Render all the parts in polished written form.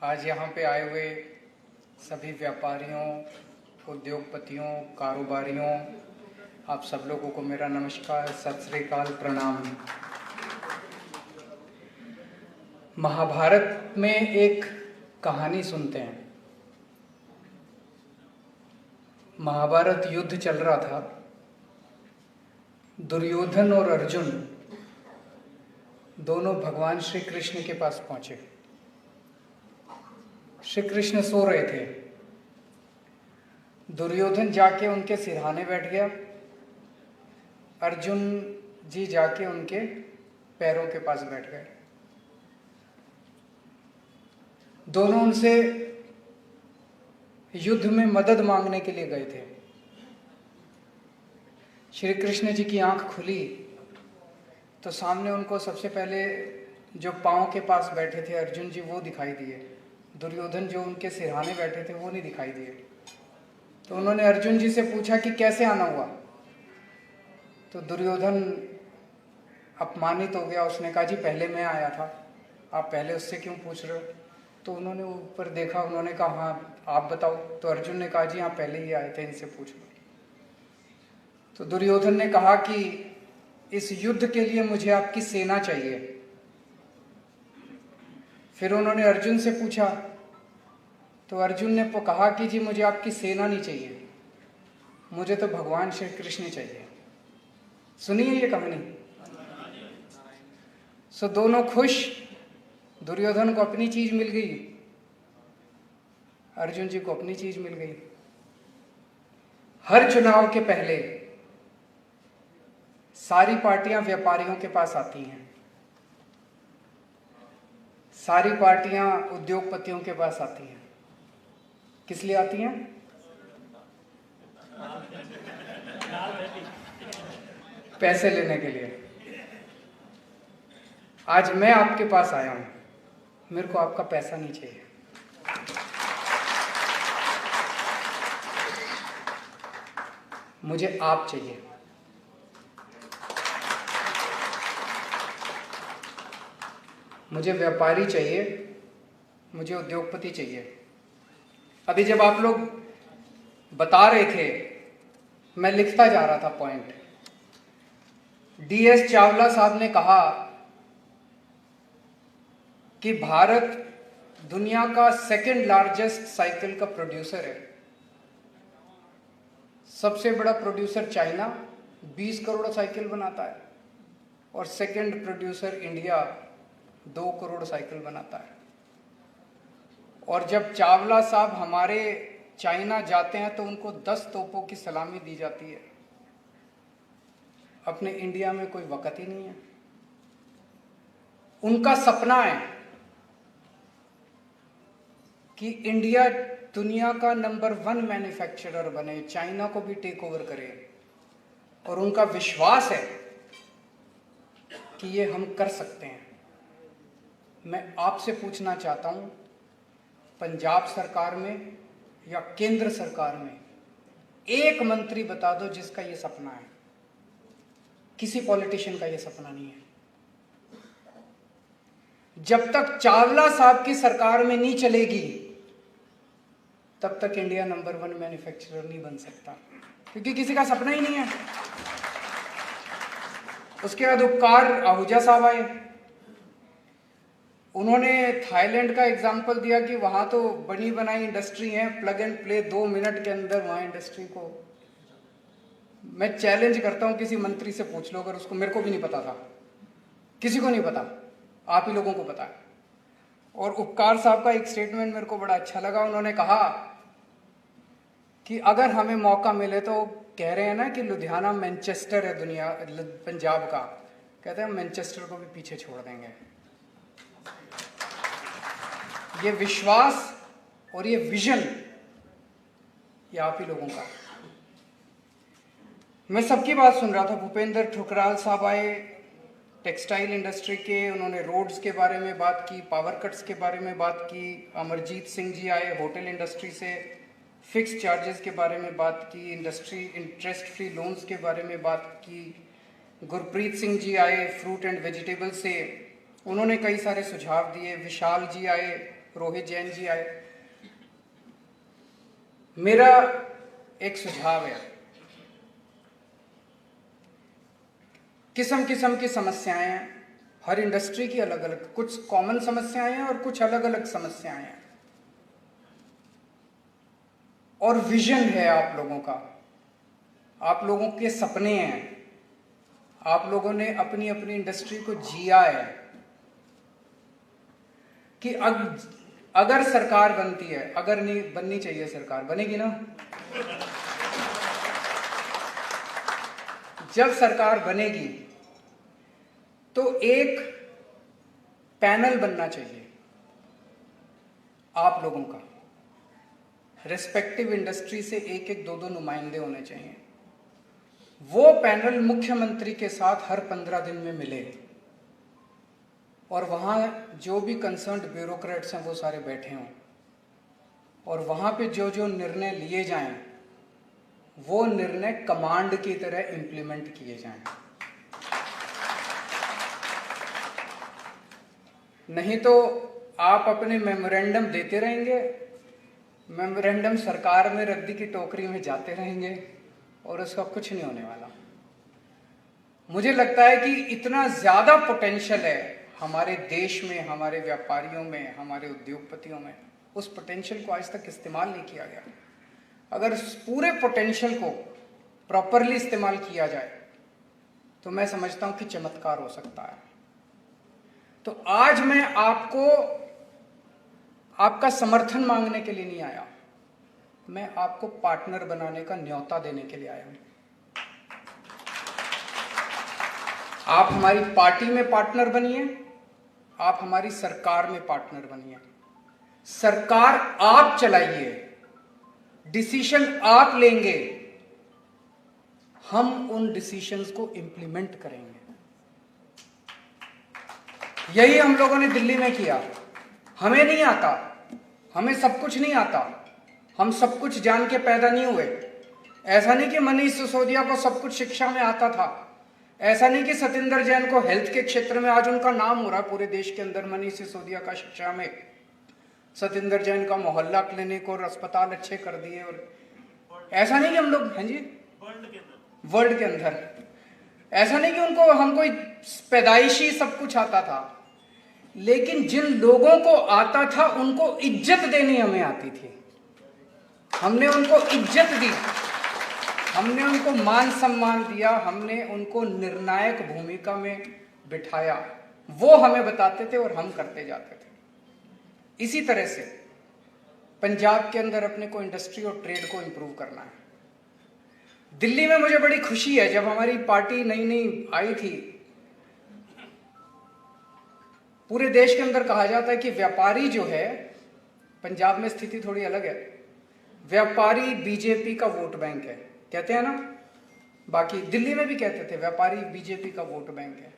आज यहाँ पे आए हुए सभी व्यापारियों, उद्योगपतियों, कारोबारियों, आप सब लोगों को मेरा नमस्कार, सत श्री अकाल, प्रणाम। महाभारत में एक कहानी सुनते हैं। महाभारत युद्ध चल रहा था। दुर्योधन और अर्जुन दोनों भगवान श्री कृष्ण के पास पहुंचे। श्री कृष्ण सो रहे थे। दुर्योधन जाके उनके सिरहाने बैठ गया। अर्जुन जी जाके उनके पैरों के पास बैठ गए। दोनों उनसे युद्ध में मदद मांगने के लिए गए थे। श्री कृष्ण जी की आंख खुली तो सामने उनको सबसे पहले जो पांव के पास बैठे थे अर्जुन जी वो दिखाई दिए। दुर्योधन जो उनके सिरहाने बैठे थे वो नहीं दिखाई दिए। तो उन्होंने अर्जुन जी से पूछा कि कैसे आना हुआ। तो दुर्योधन अपमानित हो गया। उसने कहा जी पहले मैं आया था, आप पहले उससे क्यों पूछ रहे हो। तो उन्होंने ऊपर देखा, उन्होंने कहा हाँ आप बताओ। तो अर्जुन ने कहा जी हाँ पहले ही आए थे, इनसे पूछ लो। तो दुर्योधन ने कहा कि इस युद्ध के लिए मुझे आपकी सेना चाहिए। फिर उन्होंने अर्जुन से पूछा तो अर्जुन ने कहा कि जी मुझे आपकी सेना नहीं चाहिए, मुझे तो भगवान श्री कृष्ण चाहिए। सुनिए ये कहानी। सो दोनों खुश। दुर्योधन को अपनी चीज मिल गई, अर्जुन जी को अपनी चीज मिल गई। हर चुनाव के पहले सारी पार्टियां व्यापारियों के पास आती हैं, सारी पार्टियां उद्योगपतियों के पास आती हैं। किस लिए आती हैं? पैसे लेने के लिए। आज मैं आपके पास आया हूं, मेरे को आपका पैसा नहीं चाहिए। मुझे आप चाहिए। मुझे व्यापारी चाहिए, मुझे उद्योगपति चाहिए। अभी जब आप लोग बता रहे थे मैं लिखता जा रहा था पॉइंट। DS चावला साहब ने कहा कि भारत दुनिया का सेकंड लार्जेस्ट साइकिल का प्रोड्यूसर है। सबसे बड़ा प्रोड्यूसर चाइना 20 करोड़ साइकिल बनाता है और second producer India 2 crore cycle बनाता है। और जब चावला साहब हमारे चाइना जाते हैं तो उनको 10 तोपों की सलामी दी जाती है। अपने इंडिया में कोई वक़्त ही नहीं है। उनका सपना है कि इंडिया दुनिया का नंबर 1 मैन्युफैक्चरर बने, चाइना को भी टेक ओवर करे। और उनका विश्वास है कि ये हम कर सकते हैं। मैं आपसे पूछना चाहता हूं, पंजाब सरकार में या केंद्र सरकार में एक मंत्री बता दो जिसका ये सपना है। किसी पॉलिटिशियन का ये सपना नहीं है। जब तक चावला साहब की सरकार में नहीं चलेगी तब तक इंडिया नंबर 1 मैन्युफैक्चरर नहीं बन सकता, क्योंकि किसी का सपना ही नहीं है। उसके बाद उपकार आहूजा साहब आए। उन्होंने थाईलैंड का एग्जाम्पल दिया कि वहां तो बनी बनाई इंडस्ट्री है, प्लग एंड प्ले 2 मिनट के अंदर वहां इंडस्ट्री को। मैं चैलेंज करता हूं, किसी मंत्री से पूछ लो, अगर उसको, मेरे को भी नहीं पता था, किसी को नहीं पता, आप ही लोगों को पता है। और उपकार साहब का एक स्टेटमेंट मेरे को बड़ा अच्छा लगा। उन्होंने कहा कि अगर हमें मौका मिले तो, कह रहे हैं ना कि लुधियाना मैनचेस्टर है दुनिया पंजाब का, कहते हैं मैनचेस्टर को भी पीछे छोड़ देंगे। ये विश्वास और ये विजन ये आप ही लोगों का। मैं सबकी बात सुन रहा था। भूपेंद्र ठुकराल साहब आए टेक्सटाइल इंडस्ट्री के, उन्होंने रोड्स के बारे में बात की, पावर कट्स के बारे में बात की। अमरजीत सिंह जी आए होटल इंडस्ट्री से, फिक्स चार्जेस के बारे में बात की, इंडस्ट्री इंटरेस्ट फ्री लोन्स के बारे में बात की। गुरप्रीत सिंह जी आए फ्रूट एंड वेजिटेबल से, उन्होंने कई सारे सुझाव दिए। विशाल जी आए रोहित जैन जी आए। मेरा एक सुझाव है, किस्म किस्म की समस्याएं हैं, हर इंडस्ट्री की अलग अलग, कुछ कॉमन समस्याएं हैं और कुछ अलग अलग समस्याएं हैं, और विजन है आप लोगों का, आप लोगों के सपने हैं, आप लोगों ने अपनी अपनी इंडस्ट्री को जिया है कि अगर सरकार बनती है, अगर नहीं बननी चाहिए, सरकार बनेगी ना, जब सरकार बनेगी तो एक पैनल बनना चाहिए आप लोगों का, रेस्पेक्टिव इंडस्ट्री से एक एक दो दो नुमाइंदे होने चाहिए। वो पैनल मुख्यमंत्री के साथ हर 15 दिन में मिले और वहाँ जो भी कंसर्न्ड ब्यूरोक्रेट्स हैं वो सारे बैठे हों, और वहाँ पे जो जो निर्णय लिए जाएं वो निर्णय कमांड की तरह इंप्लीमेंट किए जाएं। नहीं तो आप अपने मेमोरेंडम देते रहेंगे, मेमोरेंडम सरकार में रद्दी की टोकरी में जाते रहेंगे और उसका कुछ नहीं होने वाला। मुझे लगता है कि इतना ज्यादा पोटेंशियल है हमारे देश में, हमारे व्यापारियों में, हमारे उद्योगपतियों में, उस पोटेंशियल को आज तक इस्तेमाल नहीं किया गया। अगर उस पूरे पोटेंशियल को प्रॉपरली इस्तेमाल किया जाए तो मैं समझता हूं कि चमत्कार हो सकता है। तो आज मैं आपका समर्थन मांगने के लिए नहीं आया, मैं आपको पार्टनर बनाने का न्योता देने के लिए आया हूं। आप हमारी पार्टी में पार्टनर बनिए, आप हमारी सरकार में पार्टनर बनिए। सरकार आप चलाइए, डिसीजन आप लेंगे, हम उन डिसीजंस को इंप्लीमेंट करेंगे। यही हम लोगों ने दिल्ली में किया। हमें नहीं आता, हमें सब कुछ नहीं आता, हम सब कुछ जान के पैदा नहीं हुए। ऐसा नहीं कि मनीष सिसोदिया को सब कुछ शिक्षा में आता था, ऐसा नहीं कि सतिंदर जैन को हेल्थ के क्षेत्र में आज उनका नाम हो रहा है पूरे देश के अंदर, मनीष सिसोदिया का शिक्षा में, सतिंदर जैन का मोहल्ला क्लिनिक और अस्पताल अच्छे कर दिए। और ऐसा नहीं कि हम लोग, हाँ जी, वर्ल्ड के अंदर, ऐसा नहीं कि उनको हम कोई पैदाइशी सब कुछ आता था, लेकिन जिन लोगों को आता था उनको इज्जत देनी हमें आती थी। हमने उनको इज्जत दी, हमने उनको मान सम्मान दिया, हमने उनको निर्णायक भूमिका में बिठाया। वो हमें बताते थे और हम करते जाते थे। इसी तरह से पंजाब के अंदर अपने को इंडस्ट्री और ट्रेड को इंप्रूव करना है। दिल्ली में मुझे बड़ी खुशी है, जब हमारी पार्टी नई नई आई थी, पूरे देश के अंदर कहा जाता है कि व्यापारी जो है, पंजाब में स्थिति थोड़ी अलग है, व्यापारी बीजेपी का वोट बैंक है, कहते हैं ना, बाकी दिल्ली में भी कहते थे व्यापारी बीजेपी का वोट बैंक है।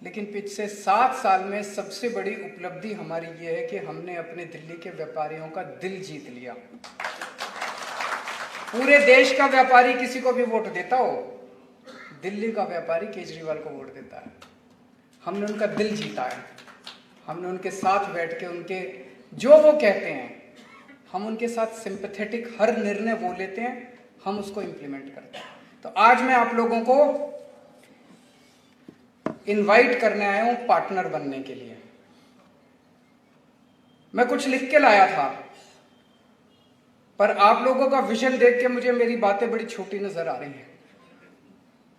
लेकिन पिछले 7 साल में सबसे बड़ी उपलब्धि हमारी ये है कि हमने अपने दिल्ली के व्यापारियों का दिल जीत लिया। पूरे देश का व्यापारी किसी को भी वोट देता हो, दिल्ली का व्यापारी केजरीवाल को वोट देता है। हमने उनका दिल जीता है, हमने उनके साथ बैठ के उनके जो वो कहते हैं, हम उनके साथ सिंपैथेटिक, हर निर्णय वो लेते हैं, हम उसको इंप्लीमेंट करते हैं। तो आज मैं आप लोगों को इनवाइट करने आया हूं पार्टनर बनने के लिए। मैं कुछ लिख के लाया था, पर आप लोगों का विजन देख के मुझे मेरी बातें बड़ी छोटी नजर आ रही हैं।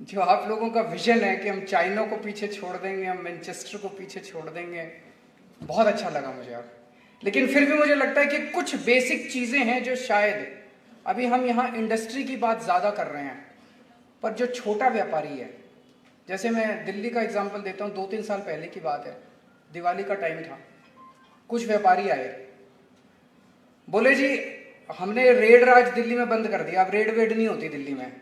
जो आप लोगों का विजन है कि हम चाइना को पीछे छोड़ देंगे, हम मैनचेस्टर को पीछे छोड़ देंगे, बहुत अच्छा लगा मुझे आप। लेकिन फिर भी मुझे लगता है कि कुछ बेसिक चीजें हैं जो शायद अभी हम यहाँ इंडस्ट्री की बात ज्यादा कर रहे हैं, पर जो छोटा व्यापारी है, जैसे मैं दिल्ली का एग्जांपल देता हूँ, 2-3 साल पहले की बात है, दिवाली का टाइम था, कुछ व्यापारी आए, बोले जी हमने रेड राज दिल्ली में बंद कर दिया, अब रेड वेड नहीं होती दिल्ली में।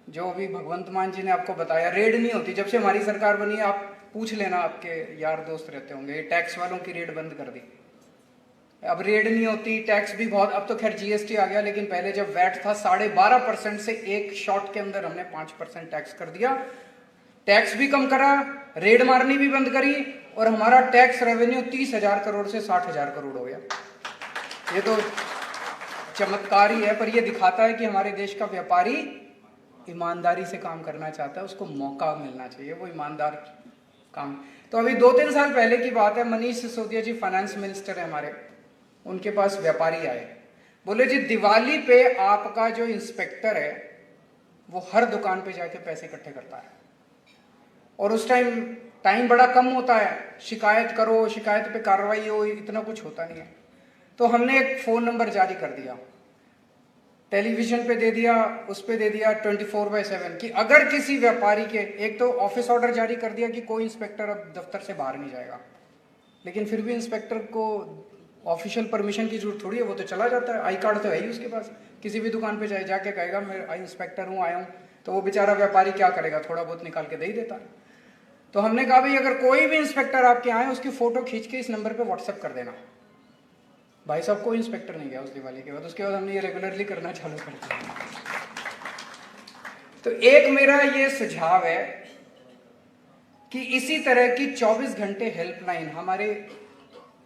जो अभी भगवंत मान जी ने आपको बताया, रेड नहीं होती, जब से हमारी सरकार बनी है, आप पूछ लेना, आपके यार दोस्त रहते होंगे, ये टैक्स वालों की रेड बंद कर दी, अब रेड नहीं होती, टैक्स भी बहुत, अब तो खैर जीएसटी आ गया, लेकिन पहले जब वैट था 12.5% से एक शॉट के अंदर हमने 5% टैक्स कर दिया, टैक्स भी कम करा, रेड मारनी भी बंद करी, और हमारा टैक्स रेवेन्यू 30,000 करोड़ से 60,000 करोड़ हो गया। ये तो चमत्कार ही है, पर यह दिखाता है कि हमारे देश का व्यापारी ईमानदारी से काम करना चाहता है, उसको मौका मिलना चाहिए, वो ईमानदार काम। तो अभी 2-3 साल पहले की बात है, मनीष सिसोदिया जी फाइनेंस मिनिस्टर है हमारे, उनके पास व्यापारी आए, बोले जी दिवाली पे आपका जो इंस्पेक्टर है वो हर दुकान पे जाके पैसे इकट्ठे करता है, और उस टाइम बड़ा कम होता है, शिकायत करो, शिकायत पे कार्रवाई हो, इतना कुछ होता नहीं है। तो हमने एक फ़ोन नंबर जारी कर दिया, टेलीविज़न पे दे दिया, उस पे दे दिया 24/7 कि अगर किसी व्यापारी के, एक तो ऑफिस ऑर्डर जारी कर दिया कि कोई इंस्पेक्टर अब दफ्तर से बाहर नहीं जाएगा, लेकिन फिर भी इंस्पेक्टर को ऑफिशियल परमिशन की जरूरत थोड़ी है, वो तो चला जाता है, आई कार्ड तो है ही उसके पास, किसी भी दुकान पे जाके कहेगा मैं इंस्पेक्टर हूँ, आया हूँ, तो वो बेचारा व्यापारी क्या करेगा, थोड़ा बहुत निकाल के दे ही देता है। तो हमने कहा भाई अगर कोई भी इंस्पेक्टर आपके आए उसकी फ़ोटो खींच के इस नंबर पर व्हाट्सएप कर देना। भाई साहब कोई इंस्पेक्टर नहीं गया उस दिवाली के बाद, उसके बाद हमने ये रेगुलरली करना चालू कर दिया। तो एक मेरा ये सुझाव है कि इसी तरह की 24 घंटे हेल्पलाइन हमारे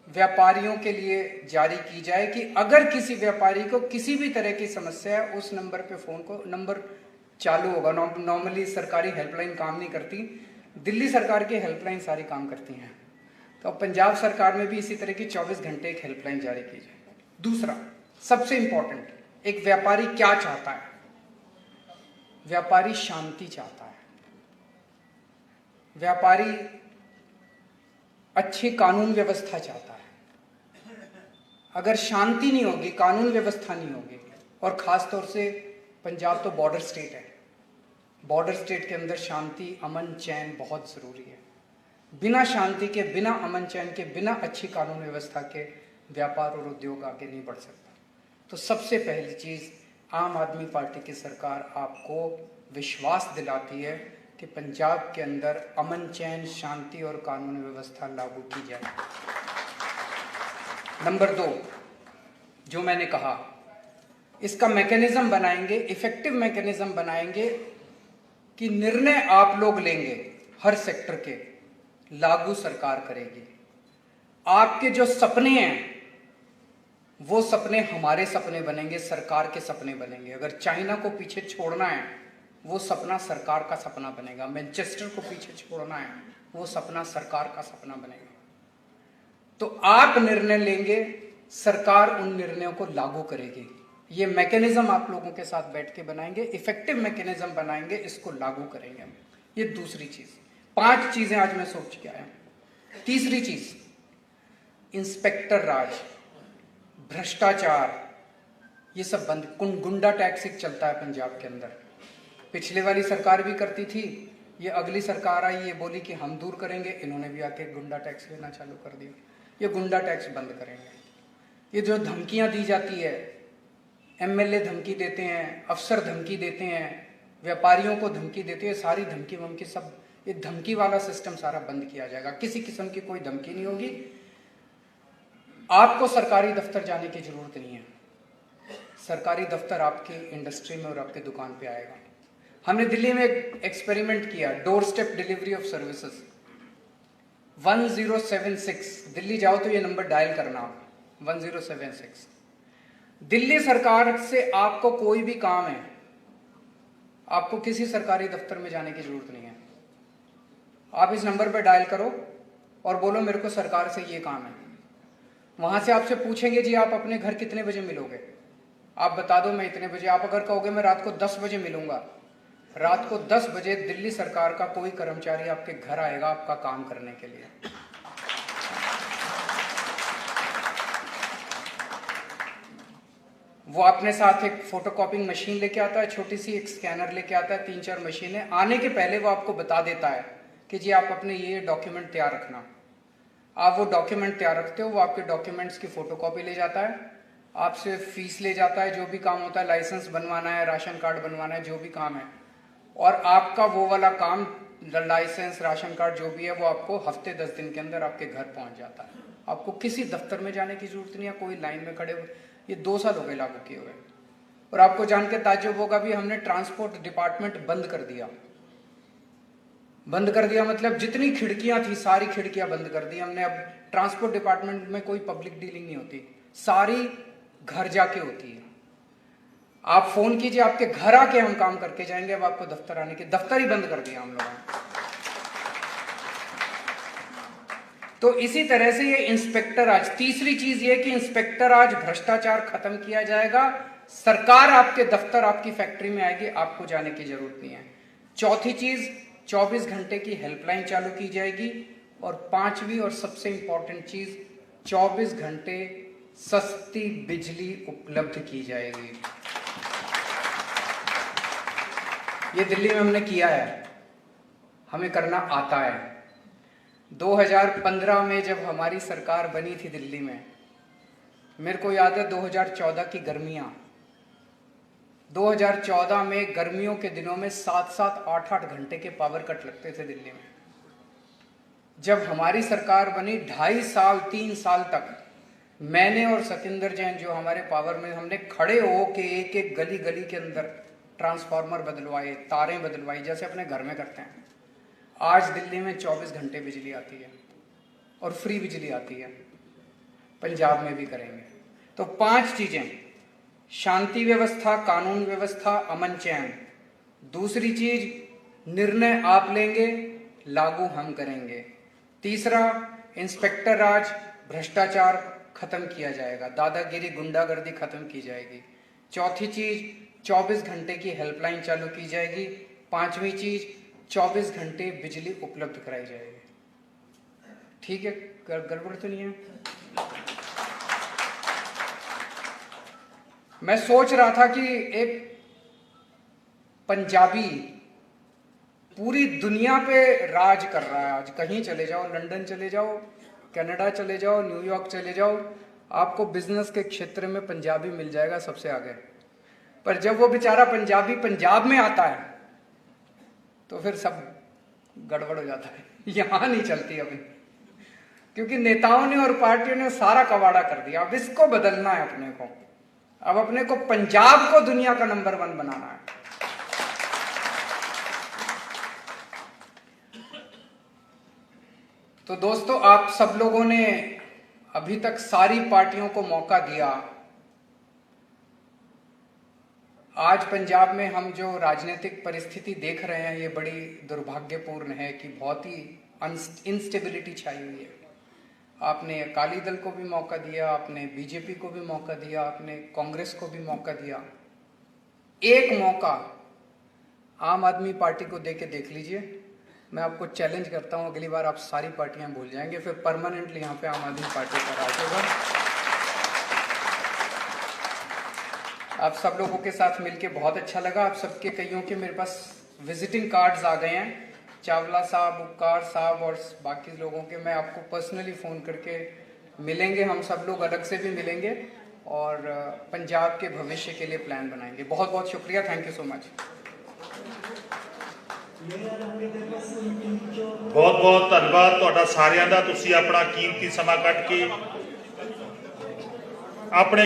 व्यापारियों के लिए जारी की जाए कि अगर किसी व्यापारी को किसी भी तरह की समस्या है, उस नंबर पे फ़ोन को, नंबर चालू होगा। नॉर्मली सरकारी हेल्पलाइन काम नहीं करती, दिल्ली सरकार की हेल्पलाइन सारी काम करती हैं, तो अब पंजाब सरकार में भी इसी तरह की 24 घंटे एक हेल्पलाइन जारी की जाए। दूसरा सबसे इंपॉर्टेंट, एक व्यापारी क्या चाहता है? व्यापारी शांति चाहता है, व्यापारी अच्छी कानून व्यवस्था चाहता है। अगर शांति नहीं होगी, कानून व्यवस्था नहीं होगी, और ख़ास तौर से पंजाब तो बॉर्डर स्टेट है, बॉर्डर स्टेट के अंदर शांति, अमन, चैन बहुत ज़रूरी है। बिना शांति के, बिना अमन चैन के, बिना अच्छी कानून व्यवस्था के व्यापार और उद्योग आगे नहीं बढ़ सकता। तो सबसे पहली चीज़, आम आदमी पार्टी की सरकार आपको विश्वास दिलाती है कि पंजाब के अंदर अमन चैन, शांति और कानून व्यवस्था लागू की जाए। नंबर 2, जो मैंने कहा, इसका मैकेनिज्म बनाएंगे, इफेक्टिव मैकेनिज्म बनाएंगे कि निर्णय आप लोग लेंगे हर सेक्टर के, लागू सरकार करेगी। आपके जो सपने हैं वो सपने हमारे सपने बनेंगे, सरकार के सपने बनेंगे। अगर चाइना को पीछे छोड़ना है, वो सपना सरकार का सपना बनेगा। मैनचेस्टर को पीछे छोड़ना है, वो सपना सरकार का सपना बनेगा। तो आप निर्णय लेंगे, सरकार उन निर्णयों को लागू करेगी। ये मैकेनिज्म आप लोगों के साथ बैठ के बनाएंगे, इफेक्टिव मैकेनिज्म बनाएंगे, इसको लागू करेंगे हम। ये दूसरी चीज। 5 चीजें आज मैं सोच के आया। तीसरी चीज, इंस्पेक्टर राज, भ्रष्टाचार, ये सब बंद। गुंडा टैक्स एक चलता है पंजाब के अंदर, पिछले वाली सरकार भी करती थी, ये अगली सरकार आई, ये बोली कि हम दूर करेंगे, इन्होंने भी आके गुंडा टैक्स लेना चालू कर दिया। ये गुंडा टैक्स बंद करेंगे। ये जो धमकियां दी जाती है, एमएलए धमकी देते हैं, अफसर धमकी देते हैं, व्यापारियों को धमकी देते हैं, सारी धमकी वमकी सब, ये धमकी वाला सिस्टम सारा बंद किया जाएगा। किसी किस्म की कोई धमकी नहीं होगी। आपको सरकारी दफ्तर जाने की जरूरत नहीं है, सरकारी दफ्तर आपके इंडस्ट्री में और आपके दुकान पे आएगा। हमने दिल्ली में एक एक्सपेरिमेंट किया, door step delivery of services. 1076, Delhi जाओ तो ये नंबर डायल करना आप, 1076। दिल्ली सरकार से आपको कोई भी काम है, आपको किसी सरकारी दफ्तर में जाने की जरूरत नहीं है। आप इस नंबर पर डायल करो और बोलो मेरे को सरकार से ये काम है। वहां से आपसे पूछेंगे जी आप अपने घर कितने बजे मिलोगे, आप बता दो मैं इतने बजे। आप अगर कहोगे मैं रात को 10 बजे मिलूंगा, रात को 10 बजे दिल्ली सरकार का कोई कर्मचारी आपके घर आएगा आपका काम करने के लिए। वो अपने साथ एक फोटोकॉपिंग मशीन लेके आता है, छोटी सी एक स्कैनर लेके आता है, 3-4 मशीनें। आने के पहले वो आपको बता देता है कि जी आप अपने ये डॉक्यूमेंट तैयार रखना। आप वो डॉक्यूमेंट तैयार रखते हो, वो आपके डॉक्यूमेंट्स की फोटोकॉपी ले जाता है, आपसे फीस ले जाता है, जो भी काम होता है, लाइसेंस बनवाना है, राशन कार्ड बनवाना है, जो भी काम है, और आपका वो वाला काम, लाइसेंस, राशन कार्ड जो भी है, वो आपको हफ्ते 10 दिन के अंदर आपके घर पहुंच जाता है। आपको किसी दफ्तर में जाने की जरूरत नहीं है, कोई लाइन में खड़े। ये 2 साल हो गए लागू किए हुए। और आपको जान के ताज्जुब होगा भी, हमने ट्रांसपोर्ट डिपार्टमेंट बंद कर दिया। बंद कर दिया मतलब जितनी खिड़कियां थी सारी खिड़कियां बंद कर दी हमने। अब ट्रांसपोर्ट डिपार्टमेंट में कोई पब्लिक डीलिंग नहीं होती, सारी घर जाके होती है। आप फोन कीजिए, आपके घर आके हम काम करके जाएंगे। अब आपको दफ्तर आने के, दफ्तर ही बंद कर दिया हम लोगों ने। तो इसी तरह से ये इंस्पेक्टर आज, तीसरी चीज ये कि इंस्पेक्टर आज भ्रष्टाचार खत्म किया जाएगा। सरकार आपके दफ्तर, आपकी फैक्ट्री में आएगी, आपको जाने की जरूरत नहीं है। चौथी चीज, 24 घंटे की हेल्पलाइन चालू की जाएगी। और पांचवी और सबसे इंपॉर्टेंट चीज, 24 घंटे सस्ती बिजली उपलब्ध की जाएगी। ये दिल्ली में हमने किया है, हमें करना आता है। 2015 में जब हमारी सरकार बनी थी दिल्ली में, मेरे को याद है 2014 की गर्मियां, 2014 में गर्मियों के दिनों में 7-7, 8-8 घंटे के पावर कट लगते थे दिल्ली में। जब हमारी सरकार बनी 2.5 साल 3 साल तक मैंने और सतिंदर जैन जो हमारे पावर में, हमने खड़े हो के एक एक गली गली के अंदर ट्रांसफार्मर बदलवाए, तारें बदलवाई, जैसे अपने घर में करते हैं। आज दिल्ली में 24 घंटे बिजली आती है और फ्री बिजली आती है। पंजाब में भी करेंगे। तो 5 चीजें, शांति व्यवस्था, कानून व्यवस्था, अमन चैन। दूसरी चीज, निर्णय आप लेंगे, लागू हम करेंगे। तीसरा, इंस्पेक्टर राज, भ्रष्टाचार खत्म किया जाएगा, दादागिरी गुंडागर्दी खत्म की जाएगी। चौथी चीज, 24 घंटे की हेल्पलाइन चालू की जाएगी। पांचवी चीज, 24 घंटे बिजली उपलब्ध कराई जाएगी। ठीक है, गड़बड़ तो नहीं है? मैं सोच रहा था कि एक पंजाबी पूरी दुनिया पे राज कर रहा है आज। कहीं चले जाओ, लंदन चले जाओ, कनाडा चले जाओ, न्यूयॉर्क चले जाओ, आपको बिजनेस के क्षेत्र में पंजाबी मिल जाएगा सबसे आगे। पर जब वो बेचारा पंजाबी पंजाब में आता है तो फिर सब गड़बड़ हो जाता है। यहां नहीं चलती अभी, क्योंकि नेताओं ने और पार्टियों ने सारा कबाड़ा कर दिया। अब इसको बदलना है अपने को। अब अपने को पंजाब को दुनिया का नंबर 1 बनाना है। तो दोस्तों, आप सब लोगों ने अभी तक सारी पार्टियों को मौका दिया। आज पंजाब में हम जो राजनीतिक परिस्थिति देख रहे हैं, ये बड़ी दुर्भाग्यपूर्ण है कि बहुत ही इंस्टेबिलिटी छाई हुई है। आपने अकाली दल को भी मौका दिया, आपने बीजेपी को भी मौका दिया, आपने कांग्रेस को भी मौका दिया। एक मौका आम आदमी पार्टी को देके देख लीजिए। मैं आपको चैलेंज करता हूं, अगली बार आप सारी पार्टियां भूल जाएंगे, फिर परमानेंटली यहाँ पे आम आदमी पार्टी का राज होगा। आप सब लोगों के साथ मिलके बहुत अच्छा लगा। आप सबके कईयों के मेरे पास विजिटिंग कार्ड्स आ गए हैं, चावला साहब, उपकार साहब और बाकी लोगों के। मैं आपको पर्सनली फ़ोन करके मिलेंगे, हम सब लोग अलग से भी मिलेंगे और पंजाब के भविष्य के लिए प्लान बनाएंगे। बहुत बहुत शुक्रिया, थैंक यू सो मच। बहुत बहुत धन्यवाद तुहाडा सारिਆਂ ਦਾ। ਤੁਸੀਂ ਆਪਣਾ कीमती समा ਕੱਢ के अपने